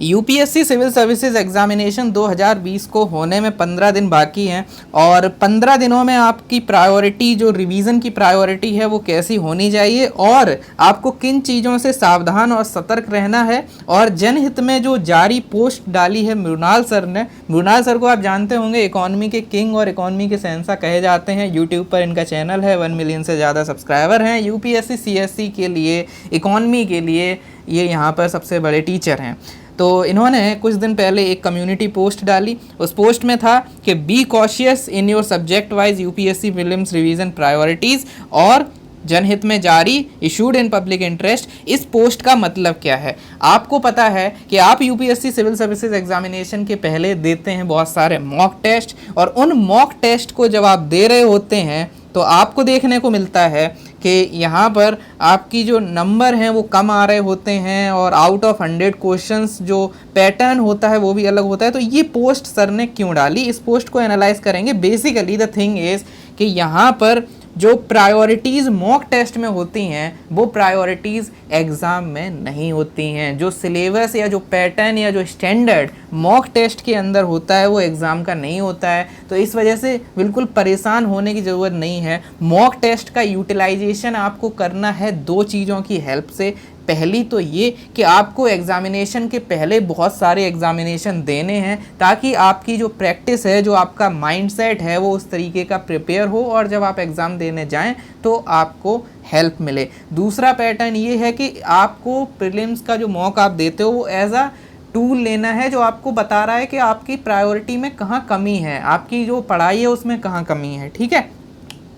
UPSC civil services examination 2020 को होने में 15 दिन बाकी हैं और 15 दिनों में आपकी प्रायोरिटी जो रिवीजन की प्रायोरिटी है वो कैसी होनी चाहिए और आपको किन चीज़ों से सावधान और सतर्क रहना है। और जनहित में जो जारी पोस्ट डाली है मृणाल सर ने, मृणाल सर को आप जानते होंगे, इकोनॉमी के किंग और इकोनॉमी के शहंशाह कहे जाते हैं। यूट्यूब पर इनका चैनल है, 1 मिलियन से ज़्यादा सब्सक्राइबर हैं। यूपीएससी सीएससी के लिए, इकोनॉमी के लिए ये यहाँ पर सबसे बड़े टीचर हैं। तो इन्होंने कुछ दिन पहले एक कम्युनिटी पोस्ट डाली। उस पोस्ट में था कि be cautious in your subject wise UPSC prelims revision priorities और जनहित में जारी, इशूड इन पब्लिक इंटरेस्ट। इस पोस्ट का मतलब क्या है? आपको पता है कि आप यूपीएससी सिविल सर्विसेज एग्जामिनेशन के पहले देते हैं बहुत सारे मॉक टेस्ट, और उन मॉक टेस्ट को जब आप दे रहे होते हैं तो आपको देखने को मिलता है कि यहाँ पर आपकी जो नंबर हैं वो कम आ रहे होते हैं और आउट ऑफ 100 क्वेश्चंस जो पैटर्न होता है वो भी अलग होता है। तो ये पोस्ट सर ने क्यों डाली, इस पोस्ट को एनालाइज करेंगे। बेसिकली द थिंग इज़ कि यहाँ पर जो प्रायोरिटीज़ मॉक टेस्ट में होती हैं वो प्रायोरिटीज़ एग्ज़ाम में नहीं होती हैं। जो सिलेबस या जो पैटर्न या जो स्टैंडर्ड मॉक टेस्ट के अंदर होता है वो एग्ज़ाम का नहीं होता है। तो इस वजह से बिल्कुल परेशान होने की ज़रूरत नहीं है। मॉक टेस्ट का यूटिलाइजेशन आपको करना है 2 चीज़ों की हेल्प से। पहली तो ये कि आपको एग्ज़ामिनेशन के पहले बहुत सारे एग्ज़ामिनेशन देने हैं ताकि आपकी जो प्रैक्टिस है, जो आपका माइंडसेट है वो उस तरीके का प्रिपेयर हो और जब आप एग्ज़ाम देने जाएं तो आपको हेल्प मिले। दूसरा पैटर्न ये है कि आपको प्रीलिम्स का जो मॉक आप देते हो वो एज अ टूल लेना है जो आपको बता रहा है कि आपकी प्रायोरिटी में कहाँ कमी है, आपकी जो पढ़ाई है उसमें कहाँ कमी है। ठीक है,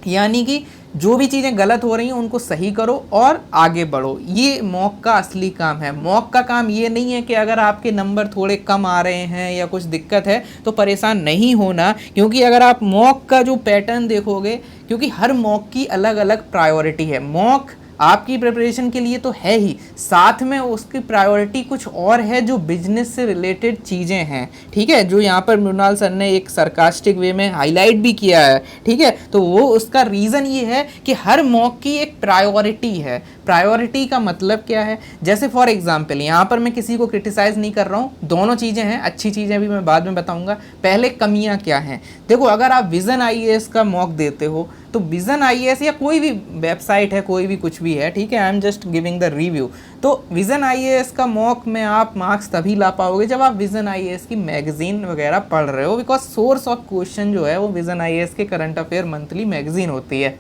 यानी कि जो भी चीज़ें गलत हो रही हैं उनको सही करो और आगे बढ़ो। ये मॉक का असली काम है। मॉक का काम ये नहीं है कि अगर आपके नंबर थोड़े कम आ रहे हैं या कुछ दिक्कत है तो परेशान नहीं होना, क्योंकि अगर आप मॉक का जो पैटर्न देखोगे, क्योंकि हर मॉक की अलग अलग प्रायोरिटी है। मॉक आपकी प्रिपरेशन के लिए तो है ही, साथ में उसकी प्रायोरिटी कुछ और है जो बिजनेस से रिलेटेड चीज़ें हैं। ठीक है, जो यहाँ पर मृणाल सर ने एक सरकास्टिक वे में हाईलाइट भी किया है। ठीक है, तो वो उसका रीज़न ये है कि हर मॉक की एक प्रायोरिटी है। प्रायोरिटी का मतलब क्या है? जैसे फॉर एग्जाम्पल, यहाँ पर मैं किसी को क्रिटिसाइज़ नहीं कर रहा हूँ, दोनों चीज़ें हैं, अच्छी चीज़ें भी मैं बाद में बताऊँगा। पहले कमियाँ क्या हैं देखो। अगर आप विज़न आईएएस का मॉक देते हो तो विज़न आईएएस या कोई भी वेबसाइट है, कोई भी कुछ भी है, ठीक है, I am just giving the review. तो विज़न आईएएस का मॉक में आप मार्क्स तभी ला पाओगे जब आप विज़न आईएएस की मैगजीन वगैरह पढ़ रहे हो, बिकॉज सोर्स ऑफ क्वेश्चन जो है वो विज़न आईएएस के करंट अफेयर मंथली मैगजीन होती है।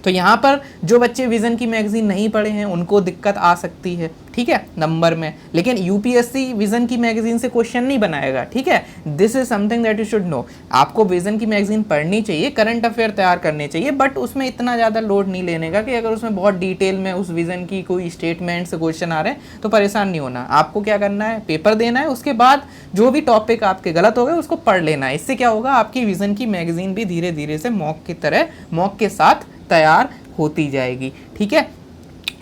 तो यहाँ पर जो बच्चे विज़न की मैगजीन नहीं पढ़े हैं उनको दिक्कत आ सकती है, ठीक है, नंबर में। लेकिन यूपीएससी विज़न की मैगजीन से क्वेश्चन नहीं बनाएगा। ठीक है, this is something that you should know. आपको विज़न की मैगजीन पढ़नी चाहिए, करंट अफेयर तैयार करने चाहिए, बट उसमें इतना ज़्यादा लोड नहीं लेने का कि अगर उसमें बहुत डिटेल में उस विज़न की कोई स्टेटमेंट से क्वेश्चन आ रहे हैं तो परेशान नहीं होना। आपको क्या करना है, पेपर देना है, उसके बाद जो भी टॉपिक आपके गलत हो गए उसको पढ़ लेना है। इससे क्या होगा, आपकी विज़न की मैगजीन भी धीरे धीरे से मॉक की तरह, मॉक के साथ तैयार होती जाएगी। ठीक है,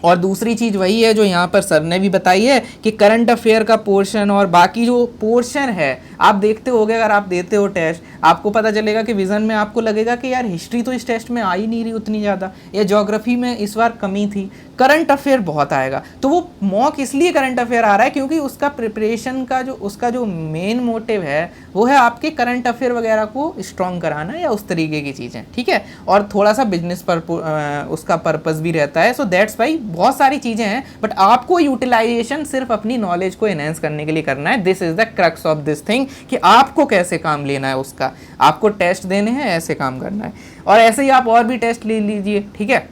और दूसरी चीज़ वही है जो यहाँ पर सर ने भी बताई है कि करंट अफेयर का पोर्शन और बाकी जो पोर्शन है आप देखते होगे। अगर आप देते हो टेस्ट, आपको पता चलेगा कि विज़न में आपको लगेगा कि यार हिस्ट्री तो इस टेस्ट में आ ही नहीं रही उतनी ज़्यादा, या ज्योग्राफी में इस बार कमी थी, करंट अफेयर बहुत आएगा। तो वो मॉक इसलिए करंट अफेयर आ रहा है क्योंकि उसका प्रिपरेशन का जो उसका जो मेन मोटिव है वो है आपके करंट अफेयर वगैरह को स्ट्रॉन्ग कराना या उस तरीके की चीज़ें। ठीक है, और थोड़ा सा बिजनेस उसका पर्पस भी रहता है। सो दैट्स वाई बहुत सारी चीज़ें हैं, बट आपको यूटिलाइजेशन सिर्फ अपनी नॉलेज को एनहेंस करने के लिए करना है। This is the crux of this thing कि आपको कैसे काम लेना है, उसका आपको टेस्ट देने हैं, ऐसे काम करना है। और ऐसे ही आप और भी टेस्ट ले लीजिए। ठीक है,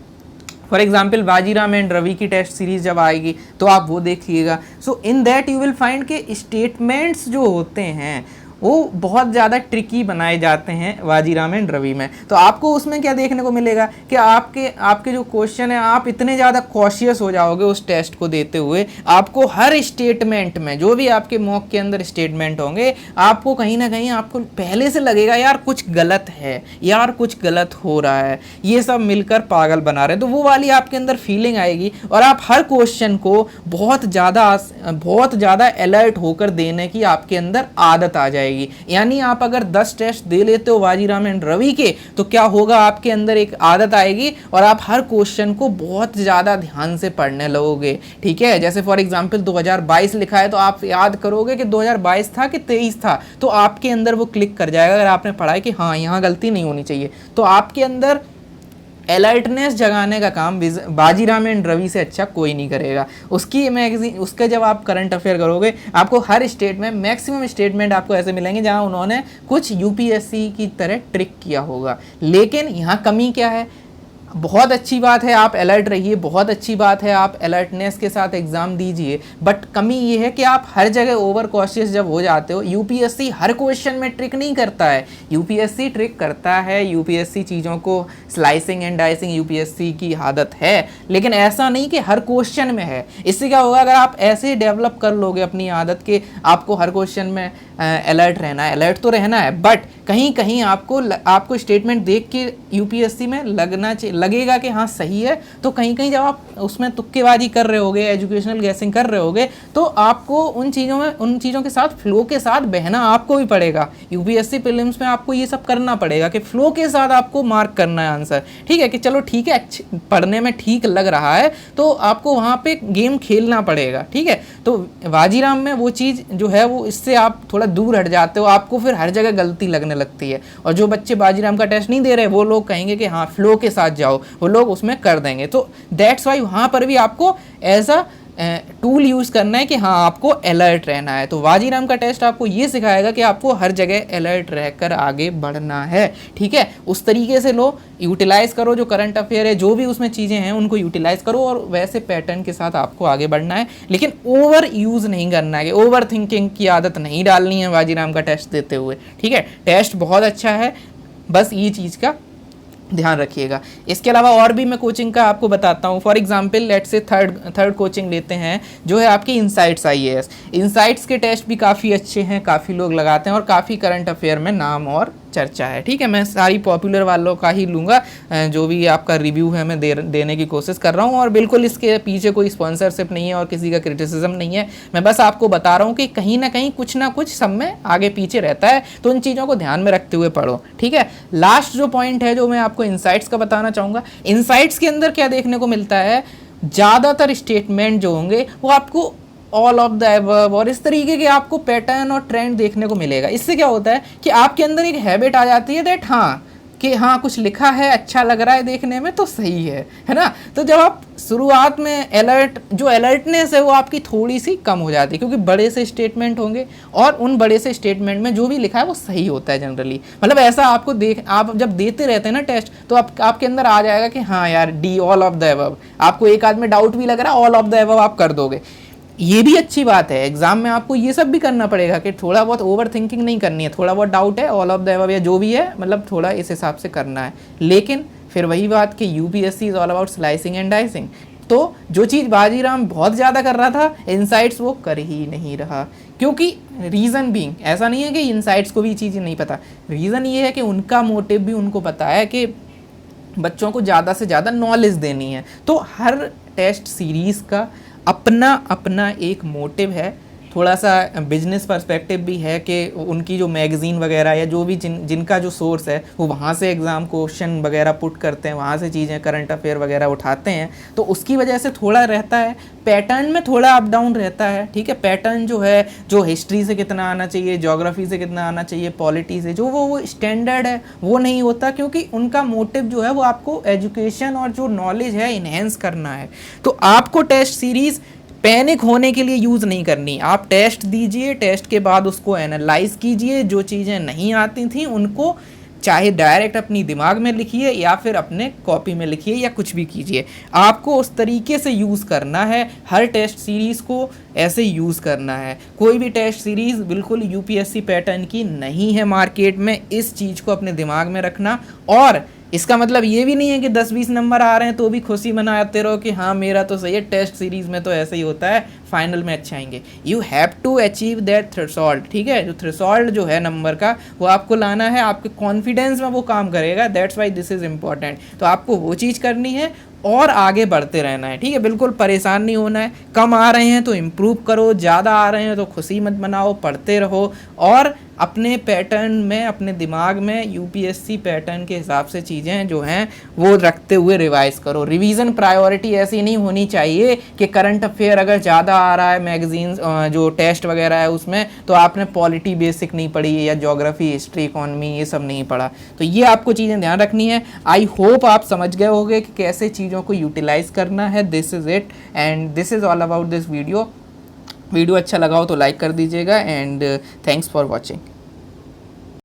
for example Vajiram and Ravi की टेस्ट सीरीज जब आएगी तो आप वो देखिएगा। So in that you will find के स्टेटमेंट्स जो होते हैं वो बहुत ज़्यादा ट्रिकी बनाए जाते हैं बाजीराम एंड रवि में। तो आपको उसमें क्या देखने को मिलेगा कि आपके जो क्वेश्चन है, आप इतने ज़्यादा कॉशियस हो जाओगे उस टेस्ट को देते हुए। आपको हर स्टेटमेंट में, जो भी आपके मॉक के अंदर स्टेटमेंट होंगे, आपको कहीं ना कहीं आपको पहले से लगेगा यार कुछ गलत है, यार कुछ गलत हो रहा है, ये सब मिलकर पागल बना रहे हैं। तो वो वाली आपके अंदर फीलिंग आएगी और आप हर क्वेश्चन को बहुत ज़्यादा अलर्ट होकर देने की आपके अंदर आदत आ जाएगी। जाएगी। यानी आप अगर 10 टेस्ट दे लेते हो बाजीराव एंड रवि के, तो क्या होगा, आपके अंदर एक आदत आएगी और आप हर क्वेश्चन को बहुत ज़्यादा ध्यान से पढ़ने लगोगे। ठीक है, जैसे फॉर एग्जांपल 2022 लिखा है तो आप याद करोगे कि 2022 था कि 23 था, तो आपके अंदर वो क्लिक कर जाएगा अगर आपने पढ़ा है कि हाँ यहाँ गलती नहीं होनी चाहिए। तो आपके अंदर अलर्टनेस जगाने का काम बाजीराव एंड रवि से अच्छा कोई नहीं करेगा। उसकी मैगजीन, उसका जब आप करंट अफेयर करोगे, आपको हर स्टेट में मैक्सिमम स्टेटमेंट आपको ऐसे मिलेंगे जहां उन्होंने कुछ यूपीएससी की तरह ट्रिक किया होगा। लेकिन यहाँ कमी क्या है, बहुत अच्छी बात है आप अलर्ट रहिए, बहुत अच्छी बात है आप अलर्टनेस के साथ एग्ज़ाम दीजिए, बट कमी ये है कि आप हर जगह ओवर कॉशियस जब हो जाते हो। यूपीएससी हर क्वेश्चन में ट्रिक नहीं करता है, यूपीएससी ट्रिक करता है, यूपीएससी चीज़ों को स्लाइसिंग एंड डाइसिंग यूपीएससी की आदत है, लेकिन ऐसा नहीं कि हर क्वेश्चन में है। इससे क्या होगा, अगर आप ऐसे डेवलप कर लोगे अपनी आदत के आपको हर क्वेश्चन में अलर्ट रहना है, अलर्ट तो रहना है, बट कहीं कहीं आपको स्टेटमेंट देख के यूपीएससी में लगेगा कि हाँ सही है, तो कहीं कहीं जब आप उसमें तुक्केबाजी कर रहे होगे, एजुकेशनल गैसिंग कर रहे होगे, तो आपको उन चीज़ों के साथ फ्लो के साथ बहना आपको भी पड़ेगा। यूपीएससी प्रीलिम्स में आपको ये सब करना पड़ेगा कि फ्लो के साथ आपको मार्क करना है आंसर। ठीक है कि चलो ठीक है, पढ़ने में ठीक लग रहा है तो आपको वहाँ पे गेम खेलना पड़ेगा। ठीक है, तो बाजीराव में वो चीज़ जो है वो इससे आप थोड़ा दूर हट जाते हो, आपको फिर हर जगह गलती लगने लगती है। और जो बच्चे बाजीराव का टेस्ट नहीं दे रहे वो लोग कहेंगे कि हाँ फ्लो के साथ जाओ, वो लोग उसमें कर देंगे। तो दैट्स वाई वहाँ पर भी आपको एज अ टूल यूज़ करना है कि हाँ आपको अलर्ट रहना है। तो बाजीराव का टेस्ट आपको ये सिखाएगा कि आपको हर जगह अलर्ट रहकर आगे बढ़ना है। ठीक है, उस तरीके से लो, यूटिलाइज़ करो जो करंट अफेयर है, जो भी उसमें चीज़ें हैं उनको यूटिलाइज़ करो और वैसे पैटर्न के साथ आपको आगे बढ़ना है। लेकिन ओवर यूज़ नहीं करना है, कि ओवर थिंकिंग की आदत नहीं डालनी है बाजीराव का टेस्ट देते हुए। ठीक है, टेस्ट बहुत अच्छा है, बस ये चीज़ का ध्यान रखिएगा। इसके अलावा और भी मैं कोचिंग का आपको बताता हूँ। For example let's say third coaching लेते हैं जो है आपकी इनसाइट्स आईएएस। इनसाइट्स के टेस्ट भी काफ़ी अच्छे हैं, काफ़ी लोग लगाते हैं और काफ़ी करंट अफेयर में नाम और चर्चा है। ठीक है, मैं सारी पॉपुलर वालों का ही लूँगा, जो भी आपका रिव्यू है मैं देने की कोशिश कर रहा हूँ, और बिल्कुल इसके पीछे कोई स्पॉन्सरशिप नहीं है और किसी का क्रिटिसिज्म नहीं है। मैं बस आपको बता रहा हूँ कि कहीं ना कहीं कुछ ना कुछ सब में आगे पीछे रहता है, तो उन चीज़ों को ध्यान में रखते हुए पढ़ो। ठीक है, लास्ट जो पॉइंट है जो मैं आपको इनसाइट्स का बताना चाहूँगा, इनसाइट्स के अंदर क्या देखने को मिलता है, ज़्यादातर स्टेटमेंट जो होंगे वो आपको ऑल ऑफ द एबव और इस तरीके के आपको पैटर्न और ट्रेंड देखने को मिलेगा। इससे क्या होता है कि आपके अंदर एक हैबिट आ जाती है दैट हाँ कुछ लिखा है, अच्छा लग रहा है देखने में तो सही है ना। तो जब आप शुरुआत में अलर्टनेस है वो आपकी थोड़ी सी कम हो जाती है, क्योंकि बड़े से स्टेटमेंट होंगे और उन बड़े से स्टेटमेंट में जो भी लिखा है वो सही होता है जनरली। मतलब ऐसा आप जब देते रहते हैं ना टेस्ट, तो आपके अंदर आ जाएगा कि हाँ यार D all of the above. आपको एक आध में डाउट भी लग रहा है, ऑल ऑफ द एबव आप कर दोगे। ये भी अच्छी बात है, एग्जाम में आपको ये सब भी करना पड़ेगा कि थोड़ा बहुत ओवर थिंकिंग नहीं करनी है, थोड़ा बहुत डाउट है, ऑल ऑफ द एबव या जो भी है, मतलब थोड़ा इस हिसाब से करना है। लेकिन फिर वही बात कि UPSC is all about slicing and dicing. तो जो चीज़ बाजीराव बहुत ज़्यादा कर रहा था, इनसाइट्स वो कर ही नहीं रहा। क्योंकि रीज़न बीइंग, ऐसा नहीं है कि इनसाइट्स को भी चीज़ें नहीं पता, रीज़न ये है कि उनका मोटिव भी उनको पता है कि बच्चों को ज़्यादा से ज़्यादा नॉलेज देनी है। तो हर टेस्ट सीरीज़ का अपना अपना एक मोटिव है, थोड़ा सा बिजनेस पर्सपेक्टिव भी है कि उनकी जो मैगज़ीन वगैरह या जो भी जिनका जो सोर्स है वो वहाँ से एग्ज़ाम क्वेश्चन वगैरह पुट करते हैं, वहाँ से चीज़ें करंट अफेयर वगैरह उठाते हैं, तो उसकी वजह से थोड़ा रहता है, पैटर्न में थोड़ा अप डाउन रहता है। ठीक है, पैटर्न जो है, जो हिस्ट्री से कितना आना चाहिए, ज्योग्राफी से कितना आना चाहिए, पॉलिटी से, जो वो स्टैंडर्ड है वो नहीं होता, क्योंकि उनका मोटिव जो है वो आपको एजुकेशन और जो नॉलेज है इन्हेंस करना है। तो आपको टेस्ट सीरीज़ पैनिक होने के लिए यूज़ नहीं करनी। आप टेस्ट दीजिए, टेस्ट के बाद उसको एनालाइज कीजिए, जो चीज़ें नहीं आती थी उनको चाहे डायरेक्ट अपनी दिमाग में लिखिए या फिर अपने कॉपी में लिखिए या कुछ भी कीजिए। आपको उस तरीके से यूज़ करना है, हर टेस्ट सीरीज़ को ऐसे यूज़ करना है। कोई भी टेस्ट सीरीज़ बिल्कुल यूपीएससी पैटर्न की नहीं है मार्केट में, इस चीज़ को अपने दिमाग में रखना। और इसका मतलब ये भी नहीं है कि 10-20 नंबर आ रहे हैं तो भी खुशी मनाते रहो कि हाँ मेरा तो सही है, टेस्ट सीरीज़ में तो ऐसे ही होता है, फाइनल में अच्छे आएंगे। You have to achieve that threshold. ठीक है, जो थ्रेशोल्ड जो है नंबर का वो आपको लाना है, आपके कॉन्फिडेंस में वो काम करेगा। That's why this is important. तो आपको वो चीज़ करनी है और आगे बढ़ते रहना है। ठीक है, बिल्कुल परेशान नहीं होना है। कम आ रहे हैं तो इम्प्रूव करो, ज़्यादा आ रहे हैं तो खुशी मत मनाओ, पढ़ते रहो और अपने पैटर्न में, अपने दिमाग में यूपीएससी पैटर्न के हिसाब से चीज़ें जो हैं वो रखते हुए रिवाइज करो। रिवीजन प्रायोरिटी ऐसी नहीं होनी चाहिए कि करंट अफेयर अगर ज़्यादा आ रहा है मैगजीन्स जो टेस्ट वगैरह है उसमें, तो आपने पॉलिटी बेसिक नहीं पढ़ी या ज्योग्राफी, हिस्ट्री, इकोनॉमी ये सब नहीं पढ़ा। तो ये आपको चीज़ें ध्यान रखनी है। आई होप आप समझ गए होंगे कि कैसे चीज़ों को यूटिलाइज करना है। This is it and this is all about this video. Video अच्छा लगा हो तो लाइक कर दीजिएगा एंड थैंक्स फॉर वॉचिंग।